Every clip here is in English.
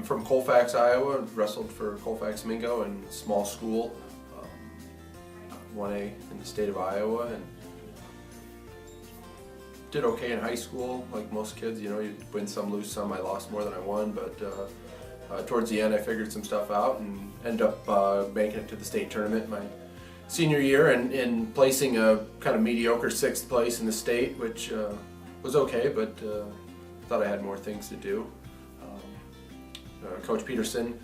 from Colfax, Iowa. Wrestled for Colfax Mingo in small school, 1A in the state of Iowa, and did okay in high school, like most kids. You know, you win some, lose some. I lost more than I won, but towards the end, I figured some stuff out and ended up making it to the state tournament my senior year and placing a kind of mediocre 6th place in the state, which was okay, but thought I had more things to do. Coach Peterson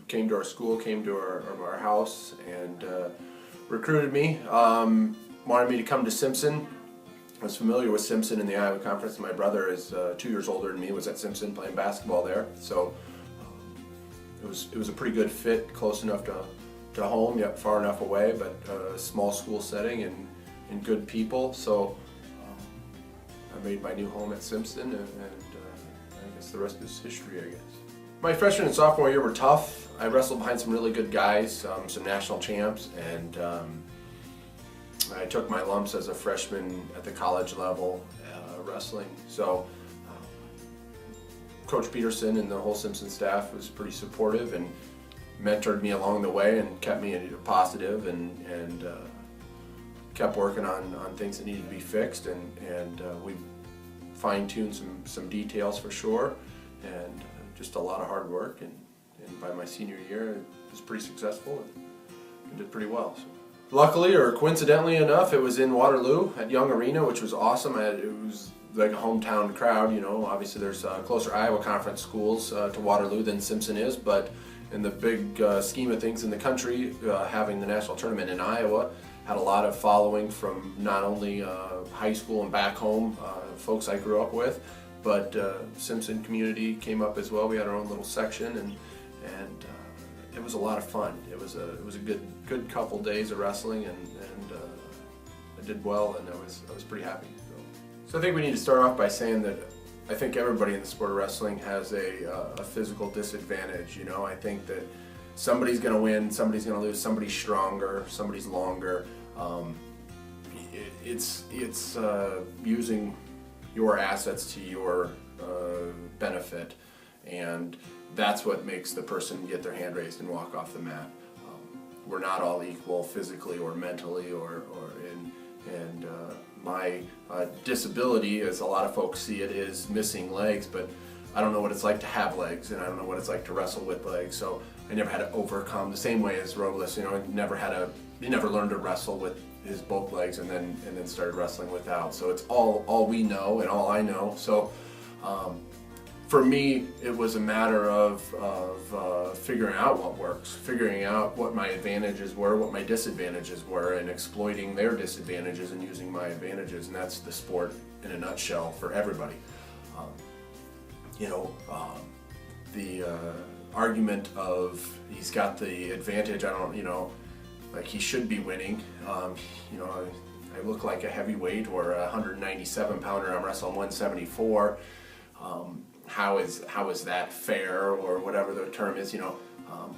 came to our school, came to our house, and recruited me. Wanted me to come to Simpson. I was familiar with Simpson in the Iowa Conference. My brother is 2 years older than me, was at Simpson playing basketball there. So it was a pretty good fit, close enough to home, yet far enough away, but a small school setting and good people. So I made my new home at Simpson, and I guess the rest is history, I guess. My freshman and sophomore year were tough. I wrestled behind some really good guys, some national champs, and I took my lumps as a freshman at the college level wrestling. So Coach Peterson and the whole Simpson staff was pretty supportive and mentored me along the way and kept me positive and kept working on things that needed to be fixed, and we fine-tuned some details for sure, and just a lot of hard work, and by my senior year it was pretty successful and did pretty well. So. Luckily, or coincidentally enough, it was in Waterloo at Young Arena, which was awesome. It was like a hometown crowd, you know. Obviously there's closer Iowa Conference schools to Waterloo than Simpson is, but in the big scheme of things in the country, having the national tournament in Iowa had a lot of following from not only high school and back home, folks I grew up with, but Simpson community came up as well. We had our own little section, and it was a lot of fun. It was a good couple days of wrestling, and I did well, and I was pretty happy. So I think we need to start off by saying that I think everybody in the sport of wrestling has a physical disadvantage. You know, I think that somebody's going to win, somebody's going to lose, somebody's stronger, somebody's longer. It's using your assets to your benefit, and that's what makes the person get their hand raised and walk off the mat. We're not all equal physically or mentally, and my disability, as a lot of folks see it, is missing legs, but I don't know what it's like to have legs, and I don't know what it's like to wrestle with legs, so I never had to overcome the same way as Robles. You know, he never learned to wrestle with his both legs and then started wrestling without. So it's all we know and all I know. So for me, it was a matter of figuring out what works, figuring out what my advantages were, what my disadvantages were, and exploiting their disadvantages and using my advantages. And that's the sport in a nutshell for everybody. The argument of he's got the advantage, like he should be winning. I look like a heavyweight or a 197 pounder. I'm wrestling 174. How is that fair, or whatever the term is?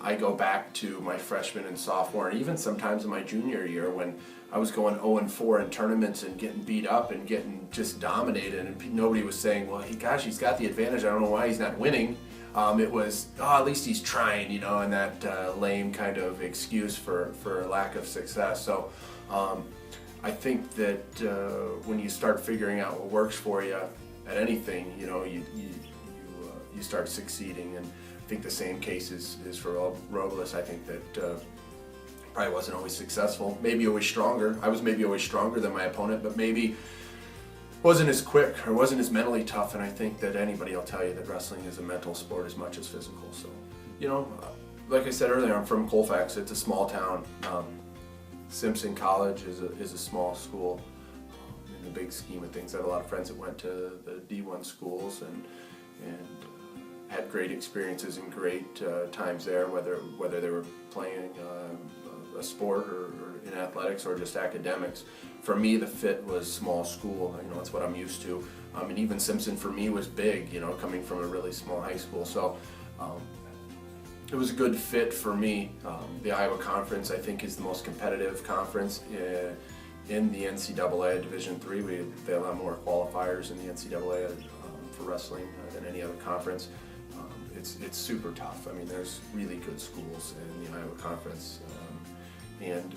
I go back to my freshman and sophomore, and even sometimes in my junior year when I was going 0-4 in tournaments and getting beat up and getting just dominated, and nobody was saying, well, he's got the advantage, I don't know why he's not winning. It was, at least he's trying, and that lame kind of excuse for lack of success. So I think that when you start figuring out what works for you at anything, you start succeeding. And I think the same case is for Robles. I think that probably wasn't always successful, maybe always stronger. I was maybe always stronger than my opponent, but maybe wasn't as quick or wasn't as mentally tough. And I think that anybody will tell you that wrestling is a mental sport as much as physical. So, like I said earlier, I'm from Colfax. It's a small town. Simpson College is a small school in the big scheme of things. I have a lot of friends that went to the D1 schools and had great experiences and great times there, whether they were playing a sport or in athletics or just academics. For me, the fit was small school. That's what I'm used to. And even Simpson for me was big, coming from a really small high school. So it was a good fit for me. The Iowa Conference, I think, is the most competitive conference in the NCAA Division III. They allow more qualifiers in the NCAA for wrestling than any other conference. it's super tough. I mean, there's really good schools in the Iowa Conference, and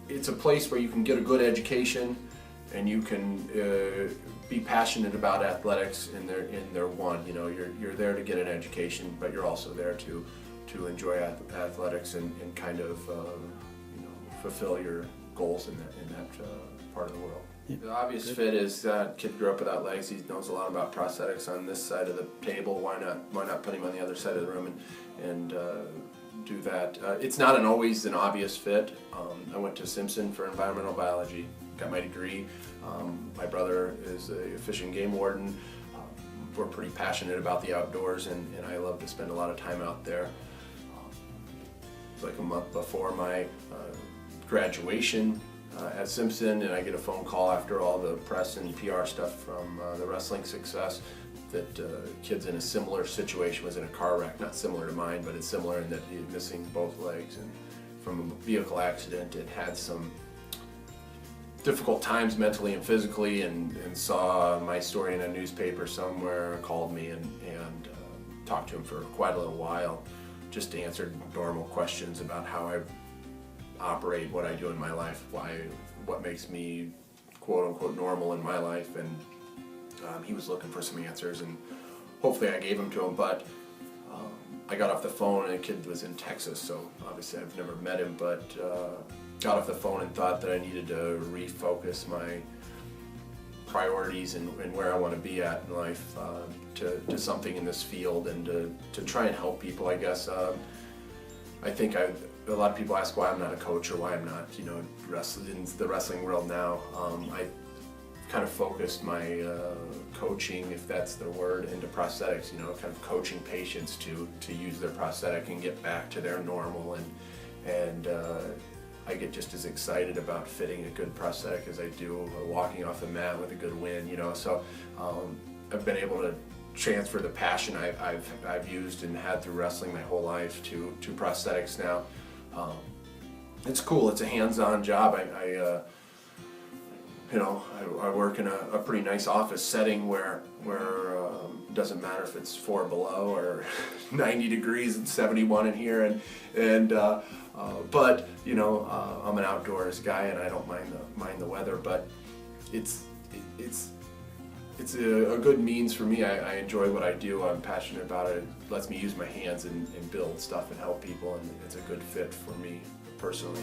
it's a place where you can get a good education, and you can be passionate about athletics in their one. You know, you're there to get an education, but you're also there to enjoy athletics and kind of fulfill your goals in that part of the world. The obvious fit is that kid grew up without legs. He knows a lot about prosthetics on this side of the table. Why not put him on the other side of the room and do that? It's not always an obvious fit. I went to Simpson for environmental biology, got my degree. My brother is a fish and game warden. We're pretty passionate about the outdoors, and I love to spend a lot of time out there. It's like a month before my graduation at Simpson, and I get a phone call after all the press and PR stuff from the wrestling success that kid's in a similar situation, was in a car wreck, not similar to mine, but it's similar in that he's missing both legs and from a vehicle accident, and had some difficult times mentally and physically, and saw my story in a newspaper somewhere, called me and talked to him for quite a little while, just answered normal questions about how I operate, what I do in my life, what makes me quote unquote normal in my life, and he was looking for some answers, and hopefully I gave them to him. But I got off the phone, and the kid was in Texas, so obviously I've never met him, but got off the phone and thought that I needed to refocus my priorities and where I want to be at in life to something in this field, and to try and help people, I guess. I think a lot of people ask why I'm not a coach or why I'm not, in the wrestling world now. I kind of focused my coaching, if that's the word, into prosthetics, kind of coaching patients to use their prosthetic and get back to their normal, and I get just as excited about fitting a good prosthetic as I do walking off the mat with a good win, so I've been able to transfer the passion I've used and had through wrestling my whole life to prosthetics now. It's cool. It's a hands-on job. I work in a pretty nice office setting where it doesn't matter if it's 4 below or 90 degrees and 71 in here, but I'm an outdoors guy, and I don't mind the weather, but it's a good means for me. I enjoy what I do. I'm passionate about it. It lets me use my hands and build stuff and help people, and it's a good fit for me personally.